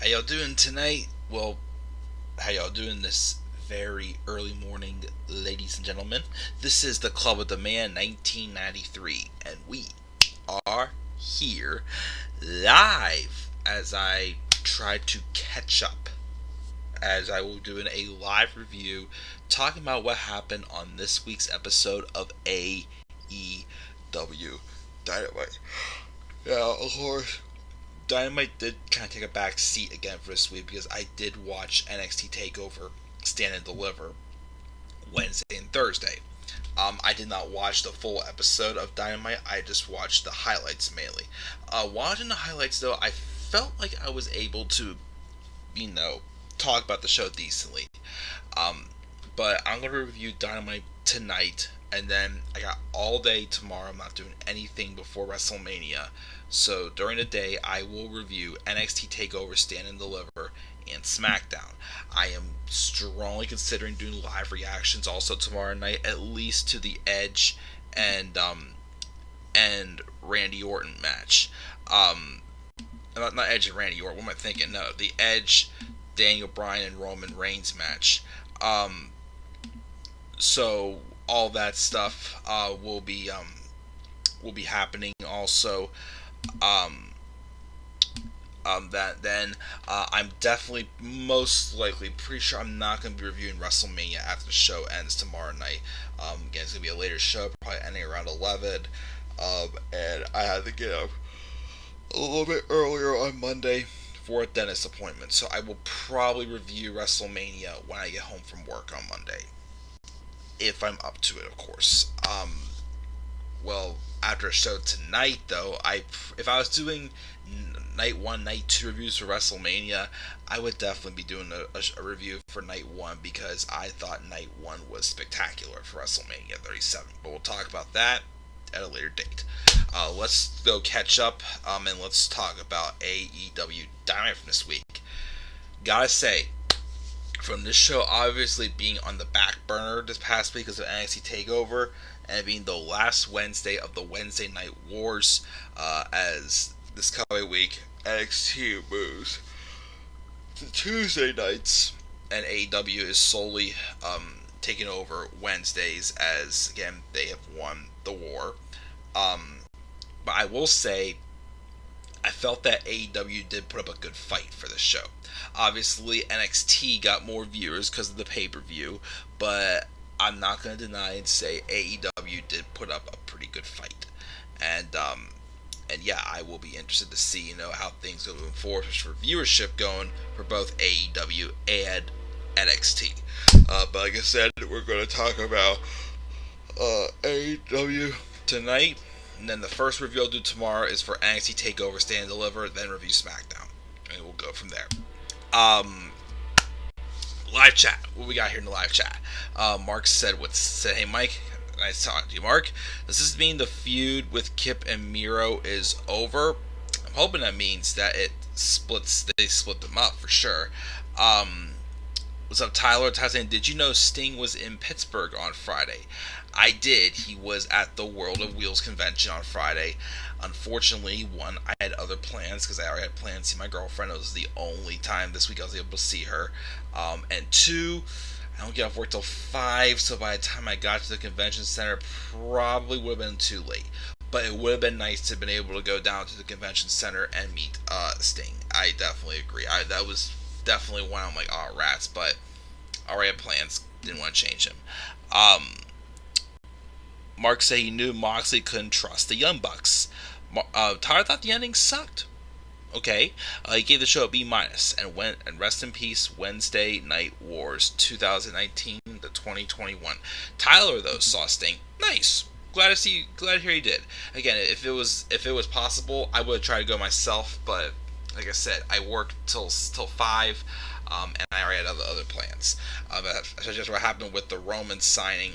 How y'all doing tonight? Well, how y'all doing this very early morning, ladies and gentlemen? This is the Club of the Man 1993, and we are here live as I try to catch up. As I will be doing a live review talking about what happened on this week's episode of AEW Dynamite. Now, of course, Dynamite did kind of take a back seat again for this week because I did watch NXT TakeOver Stand and Deliver Wednesday and Thursday. I did not watch the full episode of Dynamite. I just watched the highlights mainly. Watching the highlights though, I felt like I was able to, you know, talk about the show decently. Um, but I'm gonna review Dynamite tonight, and then I got all day tomorrow. I'm not doing anything before WrestleMania. So during the day, I will review NXT TakeOver Stand and Deliver and SmackDown. I am strongly considering doing live reactions also tomorrow night, at least to the Edge and Randy Orton match. Um, not Edge and Randy Orton. What am I thinking? No, the Edge, Daniel Bryan, and Roman Reigns match. Um, so all that stuff will be happening also. Um, that then I'm definitely most likely pretty sure I'm not going to be reviewing WrestleMania after the show ends tomorrow night. Again, it's going to be a later show, probably ending around 11. And I had to get up a little bit earlier on Monday for a dentist appointment, so I will probably review WrestleMania when I get home from work on Monday, if I'm up to it, of course. Well, after a show tonight, though, if I was doing night one, night two reviews for WrestleMania, I would definitely be doing a review for night one because I thought night one was spectacular for WrestleMania 37. But we'll talk about that at a later date. Let's go catch up and let's talk about AEW Dynamite from this week. Gotta say, from this show obviously being on the back burner this past week because of NXT TakeOver and being the last Wednesday of the Wednesday Night Wars, as this coming week NXT moves to Tuesday nights and AEW is solely taking over Wednesdays as, again, they have won the war. But I will say, I felt that AEW did put up a good fight for this show. Obviously, NXT got more viewers because of the pay-per-view, but I'm not going to deny and say AEW did put up a pretty good fight. And yeah, I will be interested to see, how things go moving forward for viewership going for both AEW and NXT. But like I said, we're going to talk about AEW tonight. And then the first review I'll do tomorrow is for NXT TakeOver Stand and Deliver, then review SmackDown. And we'll go from there. Live chat. What we got here in the live chat? Mark said, hey Mike, nice talking to you, Mark. Does this mean the feud with Kip and Miro is over? I'm hoping that means that they split them up for sure. What's up, Tyler? Tyler saying, did you know Sting was in Pittsburgh on Friday? I did. He was at the World of Wheels convention on Friday. Unfortunately, one, I had other plans because I already had plans to see my girlfriend. It was the only time this week I was able to see her. And two, I don't get off work till 5, so by the time I got to the convention center, probably would have been too late. But it would have been nice to have been able to go down to the convention center and meet Sting. I definitely agree. That was definitely one I'm like, oh, rats, but I already had plans. Didn't want to change him. Mark said he knew Moxley couldn't trust the Young Bucks. Tyler thought the ending sucked. Okay, he gave the show a B-, and rest in peace, Wednesday Night Wars 2019 to 2021. Tyler though saw Sting. Nice. Glad to hear he did. Again, if it was possible, I would have tried to go myself, but like I said, I worked till 5, and I already had other plans. That's just what happened with the Roman signing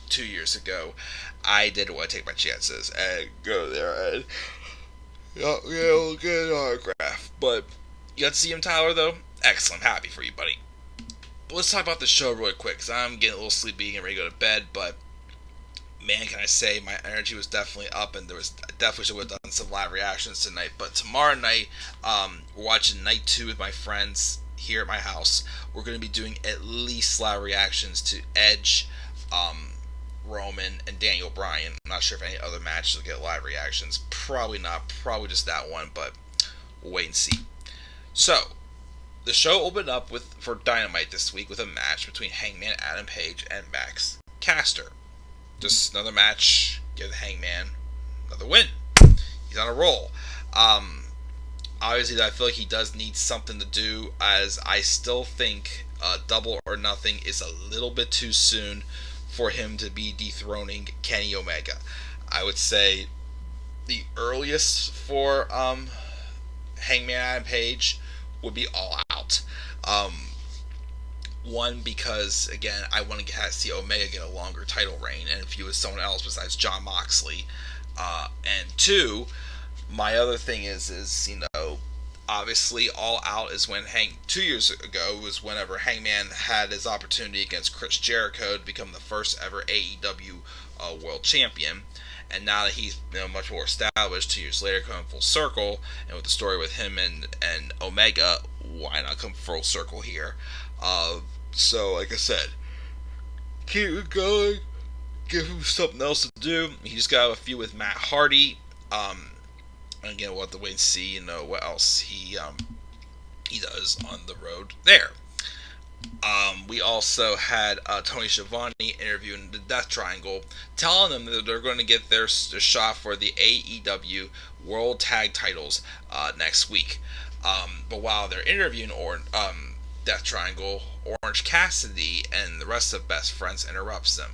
2 years ago. I did want to take my chances and go there and get an autograph. But you got to see him, Tyler, though? Excellent. I'm happy for you, buddy. But let's talk about the show really quick, because I'm getting a little sleepy and ready to go to bed, but man, can I say my energy was definitely up, and there was definitely should have done some live reactions tonight. But tomorrow night, we're watching night 2 with my friends here at my house. We're going to be doing at least live reactions to Edge, Roman, and Daniel Bryan. I'm not sure if any other matches will get live reactions. Probably not. Probably just that one, but we'll wait and see. So, the show opened up for Dynamite this week with a match between Hangman Adam Page and Max Caster. Just another match, give Hangman another win. He's on a roll. Obviously, I feel like he does need something to do, as I still think Double or Nothing is a little bit too soon for him to be dethroning Kenny Omega. I would say the earliest for Hangman Adam Page would be All Out. One, because, again, I want to see Omega get a longer title reign, and if he was someone else besides Jon Moxley. And two, my other thing is obviously All Out is when 2 years ago was whenever Hangman had his opportunity against Chris Jericho to become the first ever AEW World Champion. And now that he's much more established, 2 years later, coming full circle, and with the story with him and Omega, why not come full circle here? So, like I said, keep it going, give him something else to do. He just got a few with Matt Hardy. Again, we'll have to wait and see, what else he does on the road there. We also had Tony Schiavone interviewing the Death Triangle, telling them that they're going to get their shot for the AEW World Tag Titles next week. But while they're interviewing Death Triangle, Orange Cassidy and the rest of Best Friends interrupts them.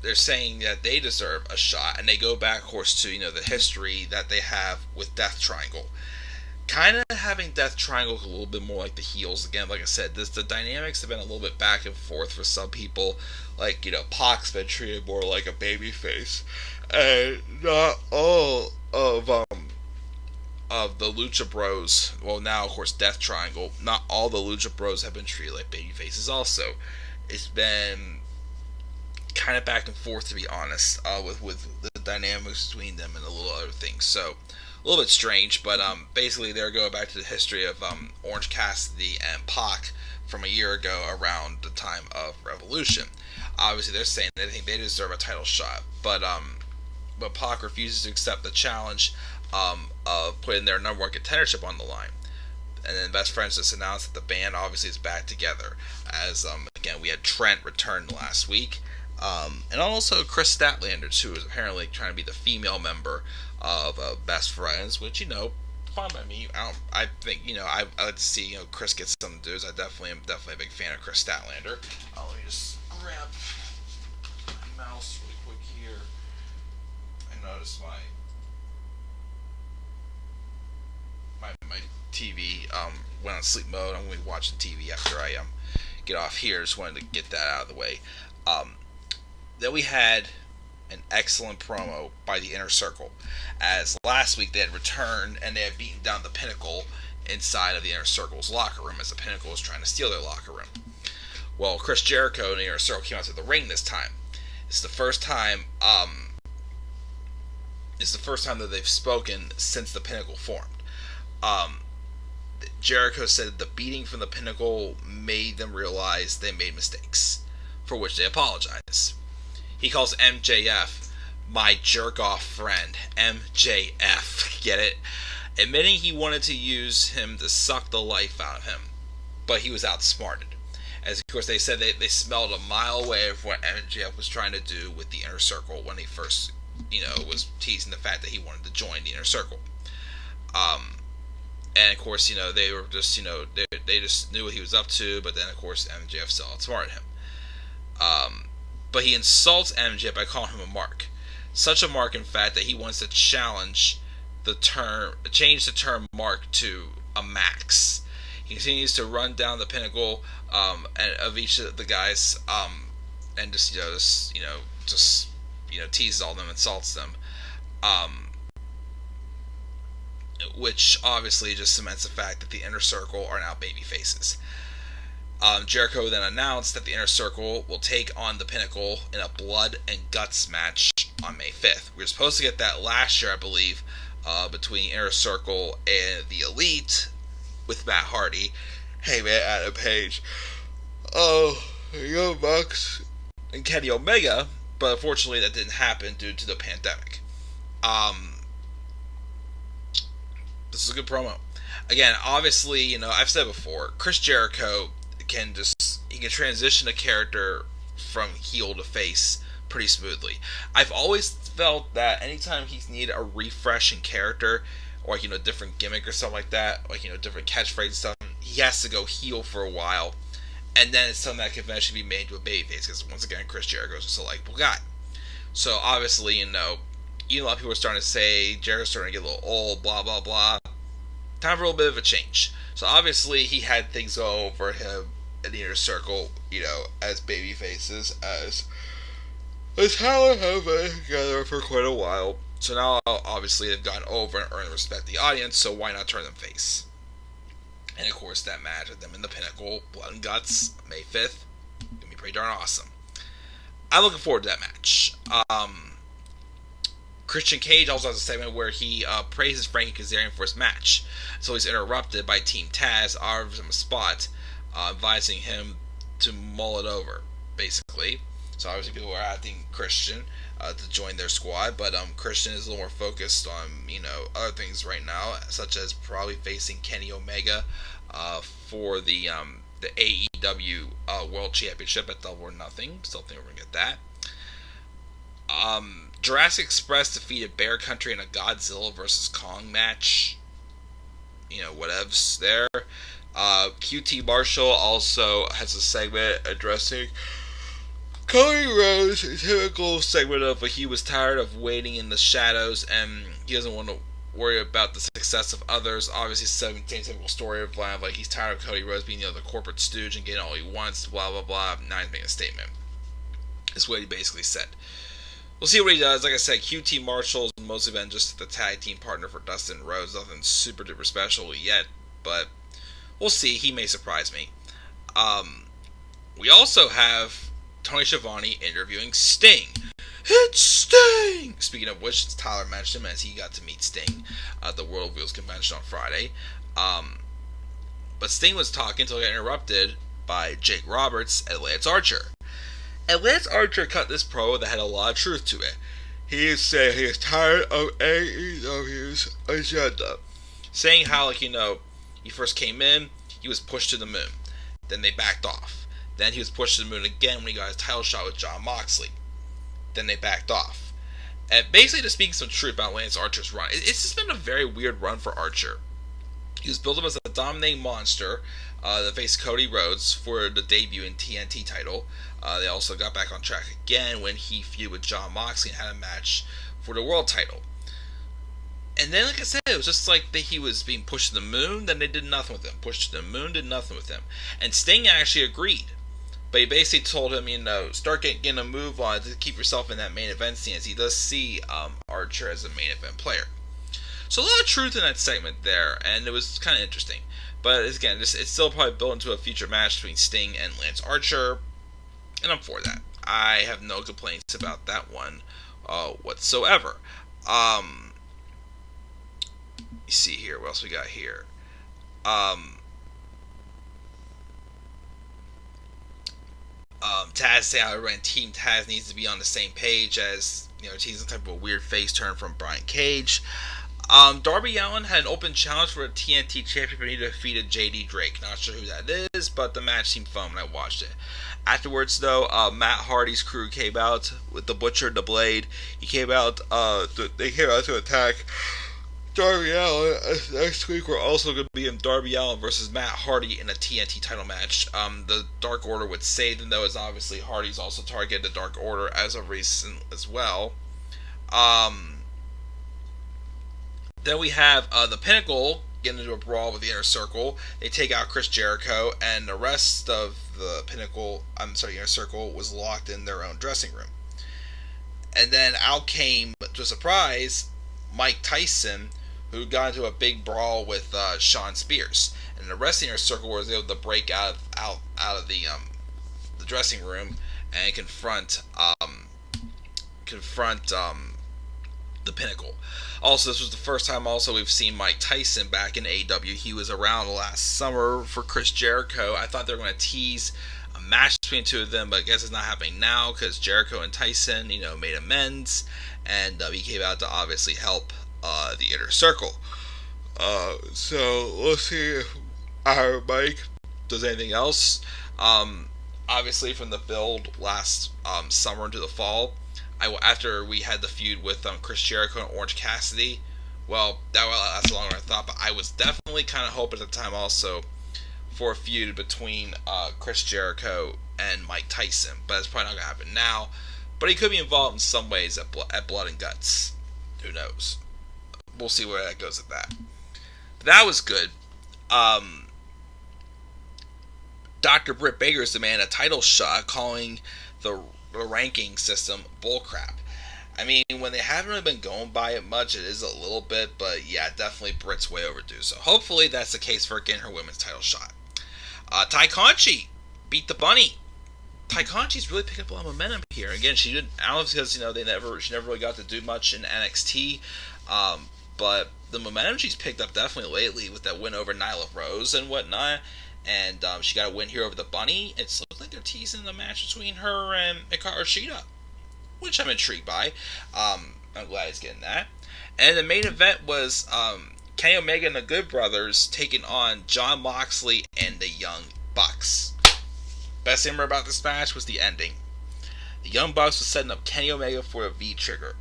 They're saying that they deserve a shot, and they go back, of course, to the history that they have with Death Triangle. Kind of having Death Triangle a little bit more like the heels again. Like I said, the dynamics have been a little bit back and forth for some people. Like, Pac's been treated more like a babyface, and not all of the Lucha Bros. Well, now of course Death Triangle. Not all the Lucha Bros have been treated like babyfaces. Also, it's been kind of back and forth, to be honest, with the dynamics between them and a little other things. So, a little bit strange, but basically they're going back to the history of Orange Cassidy and Pac from a year ago around the time of Revolution. Obviously, they're saying they think they deserve a title shot, but Pac refuses to accept the challenge of putting their number one contendership on the line. And then Best Friends just announced that the band obviously is back together, as again, we had Trent return last week. And also Chris Statlander, who is apparently trying to be the female member of Best Friends, which, fine by me. I think, I like to see, Chris get some dudes. I definitely am a big fan of Chris Statlander. Let me just grab my mouse really quick here. I noticed my TV went on sleep mode. I'm going to be watching TV after I get off here. Just wanted to get that out of the way. Then we had an excellent promo by the Inner Circle, as last week they had returned and they had beaten down the Pinnacle inside of the Inner Circle's locker room, as the Pinnacle was trying to steal their locker room. Well, Chris Jericho and the Inner Circle came out to the ring this time. It's the first time that they've spoken since the Pinnacle formed. Jericho said that the beating from the Pinnacle made them realize they made mistakes, for which they apologize. He calls MJF my jerk-off friend. MJF, get it? Admitting he wanted to use him to suck the life out of him, but he was outsmarted. As, of course, they said they smelled a mile away of what MJF was trying to do with the Inner Circle when he first, was teasing the fact that he wanted to join the Inner Circle. And, of course, they were just, they just knew what he was up to, but then, of course, MJF still outsmarted him. But he insults MJF by calling him a mark. Such a mark, in fact, that he wants to change the term mark to a max. He continues to run down the Pinnacle of each of the guys, and just teases all of them, insults them, which obviously just cements the fact that the Inner Circle are now baby faces. Jericho then announced that the Inner Circle will take on the Pinnacle in a blood and guts match on May 5th. We were supposed to get that last year, I believe, between Inner Circle and the Elite with Matt Hardy. Hey man, Adam Page. Oh, Young Bucks and Kenny Omega, but unfortunately that didn't happen due to the pandemic. This is a good promo. Again, obviously, I've said before, Chris Jericho can transition a character from heel to face pretty smoothly. I've always felt that anytime he's needed a refresh in character, or a different gimmick or something like that, different catchphrase and stuff, he has to go heel for a while, and then it's something that can eventually be made to a babyface, because once again, Chris Jericho is just a likable guy. So obviously, a lot of people are starting to say Jericho's starting to get a little old, blah blah blah. Time for a little bit of a change. So obviously he had things go over him in the Inner Circle, as baby faces, as talent have been together for quite a while. So now obviously they've gone over and earned the respect of the audience, so why not turn them face? And of course that match with them in the Pinnacle, Blood and Guts, May 5th, gonna be pretty darn awesome. I'm looking forward to that match. Christian Cage also has a segment where he praises Frankie Kazarian for his match. So he's interrupted by Team Taz, offers him a spot, advising him to mull it over, basically. So obviously people are asking Christian to join their squad, but Christian is a little more focused on, other things right now, such as probably facing Kenny Omega for the AEW World Championship at Double or Nothing. Still think we're going to get that. Jurassic Express defeated Bear Country in a Godzilla vs. Kong match. Whatevs there. QT Marshall also has a segment addressing Cody Rhodes, a typical segment of he was tired of waiting in the shadows and he doesn't want to worry about the success of others. Obviously, same typical story of he's tired of Cody Rhodes being the corporate stooge and getting all he wants, blah blah blah. Now he's making a statement. That's what he basically said. We'll see what he does. Like I said, QT Marshall's mostly been just the tag team partner for Dustin Rhodes. Nothing super duper special yet, but we'll see. He may surprise me. We also have Tony Schiavone interviewing Sting. It's Sting! Speaking of which, Tyler mentioned him as he got to meet Sting at the World Wheels Convention on Friday. But Sting was talking until he got interrupted by Jake Roberts and Lance Archer. And Lance Archer cut this promo that had a lot of truth to it. He is saying he is tired of AEW's agenda. Saying how, he first came in, he was pushed to the moon. Then they backed off. Then he was pushed to the moon again when he got his title shot with Jon Moxley. Then they backed off. And basically to speak some truth about Lance Archer's run, it's just been a very weird run for Archer. He was built up as a dominating monster that faced Cody Rhodes for the debut in TNT title. They also got back on track again when he feuded with Jon Moxley and had a match for the world title. And then, like I said, it was just like that he was being pushed to the moon, then they did nothing with him. Pushed to the moon, did nothing with him. And Sting actually agreed. But he basically told him, start getting a move on to keep yourself in that main event scene, as he does see Archer as a main event player. So a lot of truth in that segment there, and it was kind of interesting. But again, it's still probably built into a future match between Sting and Lance Archer, and I'm for that. I have no complaints about that one whatsoever. You see here, what else we got here? Taz saying how everyone in Team Taz needs to be on the same page as, teasing some type of a weird face turn from Brian Cage. Darby Allin had an open challenge for a TNT championship, but he defeated JD Drake. Not sure who that is, but the match seemed fun when I watched it. Afterwards, though, Matt Hardy's crew came out with the Butcher and the Blade. They came out to attack Darby Allin. Next week, we're also going to be in Darby Allin versus Matt Hardy in a TNT title match. The Dark Order would save them, though, as obviously Hardy's also targeted the Dark Order as of recent as well. Then we have the Pinnacle getting into a brawl with the Inner Circle. They take out Chris Jericho, and the rest of the Inner Circle was locked in their own dressing room. And then out came, to a surprise, Mike Tyson, who got into a big brawl with Shawn Spears. And the wrestling circle was able to break out of the dressing room and confront the Pinnacle. Also, this was the first time also we've seen Mike Tyson back in AEW. He was around last summer for Chris Jericho. I thought they were going to tease a match between the two of them, but I guess it's not happening now because Jericho and Tyson, made amends, and he came out to obviously help the Inner Circle. So we'll see if our Mike does anything else. Obviously, from the build last summer into the fall, after we had the feud with Chris Jericho and Orange Cassidy, well, that lasted longer than I thought, but I was definitely kind of hoping at the time also for a feud between Chris Jericho and Mike Tyson, but that's probably not going to happen now. But he could be involved in some ways at Blood and Guts. Who knows? We'll see where that goes at that. But that was good. Dr. Britt Baker's demanded a title shot, calling the ranking system bullcrap. I mean, when they haven't really been going by it much, it is a little bit, but yeah, definitely Britt's way overdue. So hopefully that's the case for getting her women's title shot. Ty Conchi beat the Bunny. Ty Conchi's really picking up a lot of momentum here. Again, she didn't. I don't know if it's because she never really got to do much in NXT, but the momentum she's picked up definitely lately with that win over Nyla Rose and whatnot. And she got a win here over the Bunny. It looks like they're teasing the match between her and Hikaru Shida, which I'm intrigued by. I'm glad he's getting that. And the main event was Kenny Omega and the Good Brothers taking on Jon Moxley and the Young Bucks. Best thing about this match was the ending. The Young Bucks was setting up Kenny Omega for a V-trigger,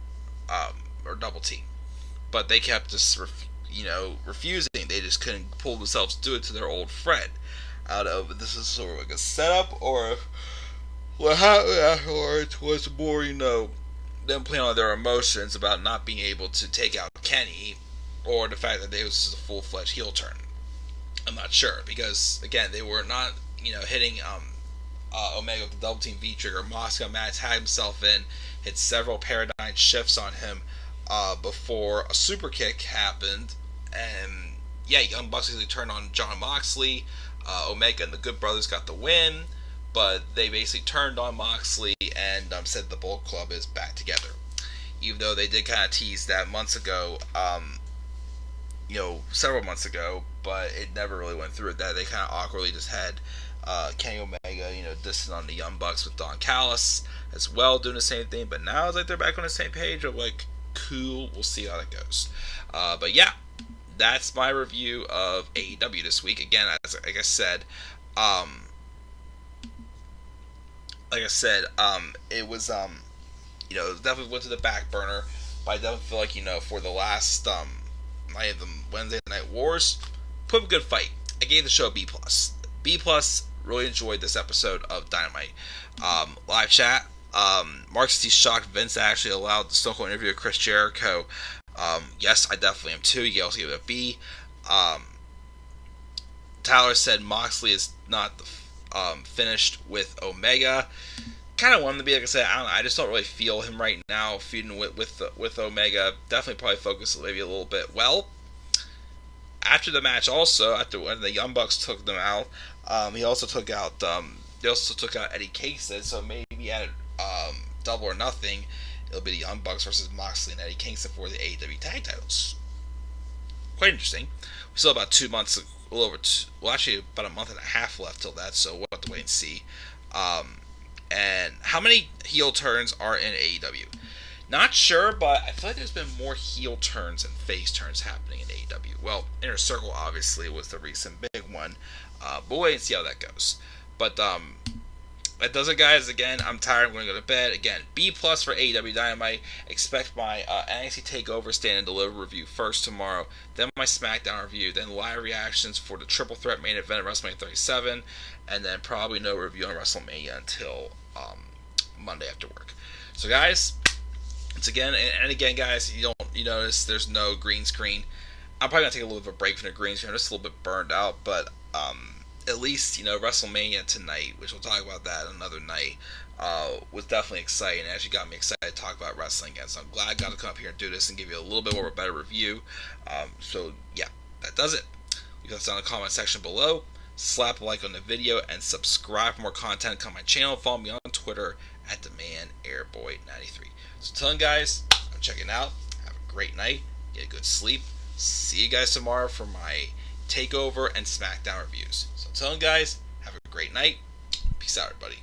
or double team. But they kept just refusing. They just couldn't pull themselves to do it to their old friend. I don't know if this is sort of like a setup, or if what happened afterwards was more, them playing on their emotions about not being able to take out Kenny, or the fact that they was just a full-fledged heel turn. I'm not sure, because again, they were not, hitting Omega with the double team V-trigger. Mox got mad, tagged himself in, hit several paradigm shifts on him before a super kick happened, and yeah, Young Bucks basically turned on Jon Moxley. Omega and the Good Brothers got the win, but they basically turned on Moxley and said the Bullet Club is back together. Even though they did kind of tease that months ago, several months ago, but it never really went through. That they kind of awkwardly just had Kenny Omega, dissing on the Young Bucks with Don Callis as well, doing the same thing. But now it's like they're back on the same page of like, cool, we'll see how that goes. But yeah, that's my review of AEW this week. Again, like I said, it was definitely went to the back burner, but I definitely feel like for the last night of the Wednesday Night Wars, put up a good fight. I gave the show a B+. B+. Really enjoyed this episode of Dynamite. Live chat. Mark C's shocked Vince actually allowed the Stone Cold interview with Chris Jericho. Yes, I definitely am too. You can also give it a B. Tyler said Moxley is not finished with Omega. Kind of want him to be, like I said, I don't know. I just don't really feel him right now feuding with Omega. Definitely probably focus maybe a little bit. Well, after the match, also after when the Young Bucks took them out, he also took out Eddie Kingston. So maybe at Double or Nothing, it'll be the Young Bucks versus Moxley and Eddie Kingston for the AEW tag titles. Quite interesting. We still have about 2 months, actually about a month and a half left till that, so we'll have to wait and see. And how many heel turns are in AEW? Not sure, but I feel like there's been more heel turns and face turns happening in AEW. Well, Inner Circle obviously was the recent big one, but we'll wait and see how that goes. But that does it, guys. Again, I'm tired. I'm going to go to bed. Again, B+ for AEW Dynamite. Expect my NXT TakeOver Stand and Deliver review first tomorrow. Then my SmackDown review. Then live reactions for the Triple Threat main event at WrestleMania 37. And then probably no review on WrestleMania until Monday after work. So, guys, it's again, guys, you notice there's no green screen. I'm probably going to take a little bit of a break from the green screen. I'm just a little bit burned out, but at least, WrestleMania tonight, which we'll talk about that another night, was definitely exciting. It actually got me excited to talk about wrestling again. So I'm glad I got to come up here and do this and give you a little bit more of a better review. So yeah, that does it. Leave us down in the comment section below. Slap a like on the video and subscribe for more content. Come on my channel. Follow me on Twitter at TheManAirboy93. So until then, guys, I'm checking out. Have a great night. Get a good sleep. See you guys tomorrow for my TakeOver and SmackDown reviews. So until then, guys, have a great night. Peace out, everybody.